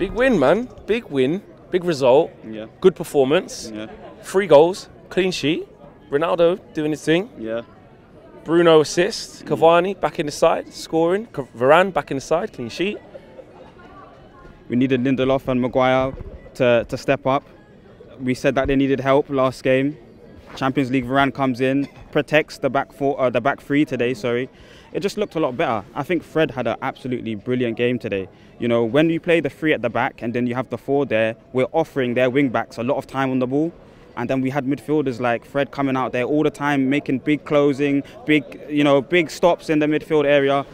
Big win, man. Big win. Big result. Yeah. Good performance. Yeah. 3 goals. Clean sheet. Ronaldo doing his thing. Yeah. Bruno assists. Cavani back in the side, scoring. Varane back in the side, clean sheet. We needed Lindelof and Maguire to step up. We said that they needed help last game. Champions League, Varane comes in, protects the back three today. Sorry, it just looked a lot better. I think Fred had an absolutely brilliant game today. You know, when you play the 3 at the back and then you have the 4 there, we're offering their wing backs a lot of time on the ball. And then we had midfielders like Fred coming out there all the time, making big closing, big stops in the midfield area.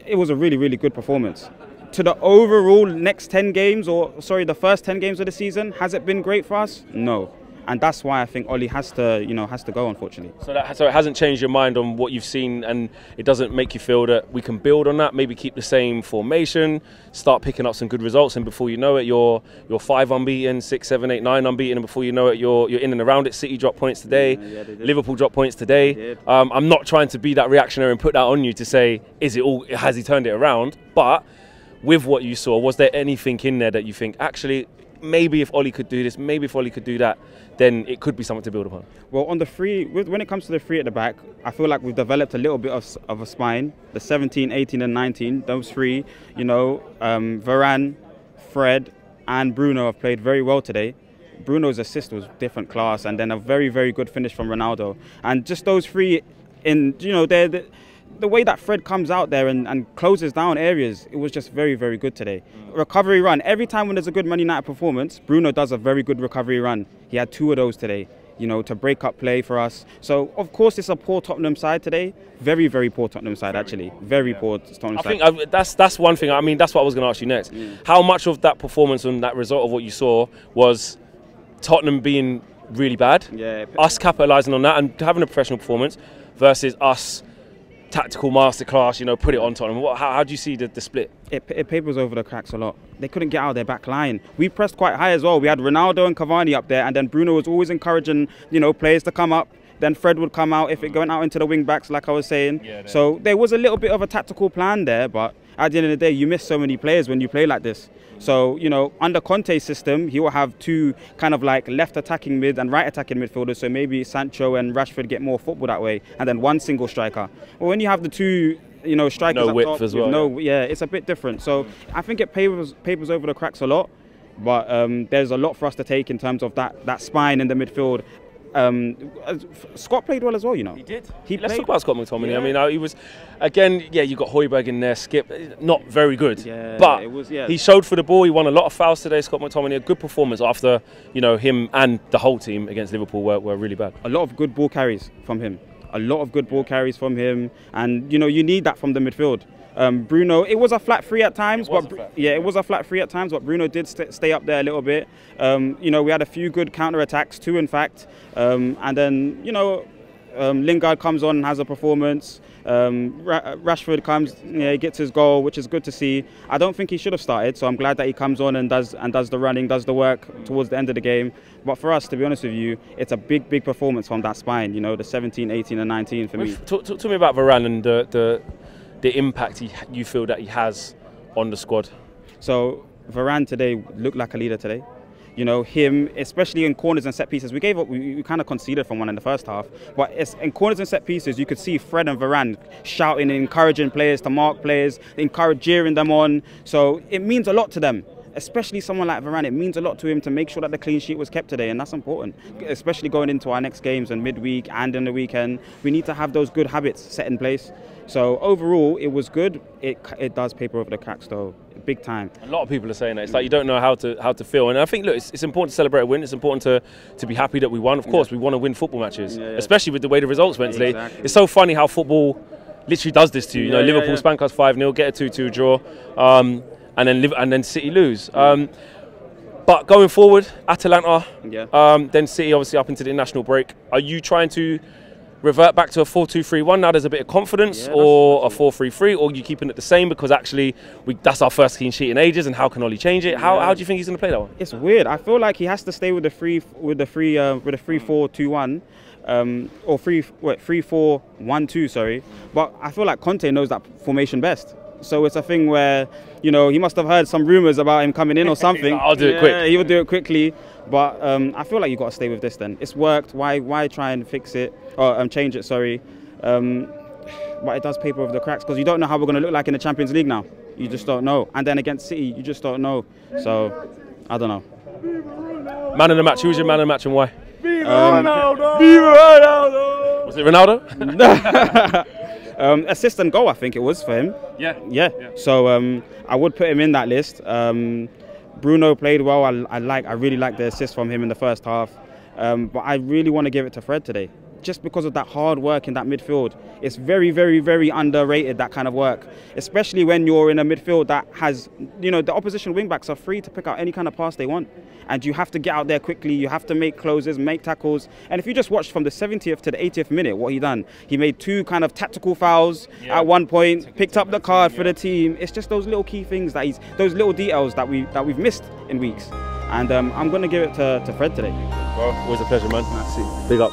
It was a really, really good performance. To the overall next 10 games, the first 10 games of the season, has it been great for us? No. And that's why I think Ollie has to go, unfortunately. So it hasn't changed your mind on what you've seen, and it doesn't make you feel that we can build on that, maybe keep the same formation, start picking up some good results, and before you know it, you're 5 unbeaten, 6, 7, 8, 9 unbeaten, and before you know it, you're in and around it. City dropped points today, Liverpool dropped points today. I'm not trying to be that reactionary and put that on you to say, has he turned it around? But with what you saw, was there anything in there that you think, actually, maybe if Ollie could do this, maybe if Ollie could do that, then it could be something to build upon? Well, on the 3, when it comes to the 3 at the back, I feel like we've developed a little bit of a spine. The 17, 18 and 19, those 3, Varane, Fred and Bruno have played very well today. Bruno's assist was different class, and then a very, very good finish from Ronaldo. And just those 3, the way that Fred comes out there and closes down areas, it was just very, very good today. Recovery run. Every time when there's a good Man United performance, Bruno does a very good recovery run. He had 2 of those today, to break up play for us. So, of course, it's a poor Tottenham side today. Very, very poor Tottenham side, actually. Very poor Tottenham side. I think that's one thing. I mean, that's what I was going to ask you next. How much of that performance and that result of what you saw was Tottenham being really bad, us capitalising on that and having a professional performance, versus us tactical masterclass, put it on Tottenham? How do you see the split? It papers over the cracks a lot. They couldn't get out of their back line. We pressed quite high as well. We had Ronaldo and Cavani up there, and then Bruno was always encouraging, players to come up. Then Fred would come out if it went out into the wing backs, like I was saying. So there was a little bit of a tactical plan there, but at the end of the day, you miss so many players when you play like this. So, under Conte's system, he will have 2 kind of like left attacking mid and right attacking midfielders. So maybe Sancho and Rashford get more football that way, and then 1 single striker. Well, when you have the 2, strikers no width up top, as well. It's a bit different. So I think it papers over the cracks a lot. But there's a lot for us to take in terms of that spine in the midfield. Scott played well as well, He did. Let's talk about Scott McTominay. I mean, he was, again, you got Højbjerg in there, Skip, not very good. But he showed for the ball. He won a lot of fouls today, Scott McTominay. A good performance after, him and the whole team against Liverpool were really bad. A lot of good ball carries from him. And, you need that from the midfield. Bruno, it was a flat 3 at times, it was a flat 3 at times, but Bruno did stay up there a little bit. We had a few good counter-attacks, 2 in fact, and then Lingard comes on and has a performance. Rashford comes, he gets his goal, which is good to see. I don't think he should have started, so I'm glad that he comes on and does the running, does the work towards the end of the game. But for us, to be honest with you, it's a big, big performance from that spine. The 17, 18, and 19 for me. Talk to me about Varane and the impact you feel that he has on the squad. So Varane today looked like a leader today. Him, especially in corners and set pieces. We gave up, we kind of conceded from one in the first half. But in corners and set pieces, you could see Fred and Varane shouting and encouraging players to mark players, cheering them on. So it means a lot to them. Especially someone like Varane, it means a lot to him to make sure that the clean sheet was kept today, and that's important. Especially going into our next games and midweek and in the weekend, we need to have those good habits set in place. So overall, it was good. It does paper over the cracks though, big time. A lot of people are saying that. It's like you don't know how to feel, and I think look, it's important to celebrate a win. It's important to be happy that we won. Of course, we want to win football matches, especially with the way the results went today. It's so funny how football literally does this to you. Liverpool spank us 5-0, get a 2-2 draw. And then City lose. But going forward, Atalanta, then City obviously up into the international break. Are you trying to revert back to a 4-2-3-1 now there's a bit of confidence, or a 4-3-3, or are you keeping it the same because actually that's our first clean sheet in ages, and how can Ollie change it? How do you think he's going to play that one? It's weird. I feel like he has to stay with the 3-4-2-1. Or 3-4-1-2, sorry. But I feel like Conte knows that formation best. So it's a thing where, you know, he must have heard some rumours about him coming in or something. I'll do it quick. He will do it quickly. But I feel like you've got to stay with this then. It's worked. Why try and fix it? Or change it, sorry. But it does paper over the cracks because you don't know how we're going to look like in the Champions League now. You just don't know. And then against City, you just don't know. So, I don't know. Man of the match. Who's your man of the match and why? Viva Ronaldo! Viva Ronaldo! Was it Ronaldo? Assist and goal, I think it was for him. Yeah. So I would put him in that list. Bruno played well. I really like the assist from him in the first half. But I really want to give it to Fred today. Just because of that hard work in that midfield. It's very, very, very underrated, that kind of work. Especially when you're in a midfield that has, you know, the opposition wing-backs are free to pick out any kind of pass they want. And you have to get out there quickly, you have to make closes, make tackles. And if you just watched from the 70th to the 80th minute, what he done, he made 2 kind of tactical fouls at one point, picked up the card for the team. It's just those little key things, those little details that we've missed in weeks. And I'm going to give it to Fred today. Well, always a pleasure, man. Merci. Big up.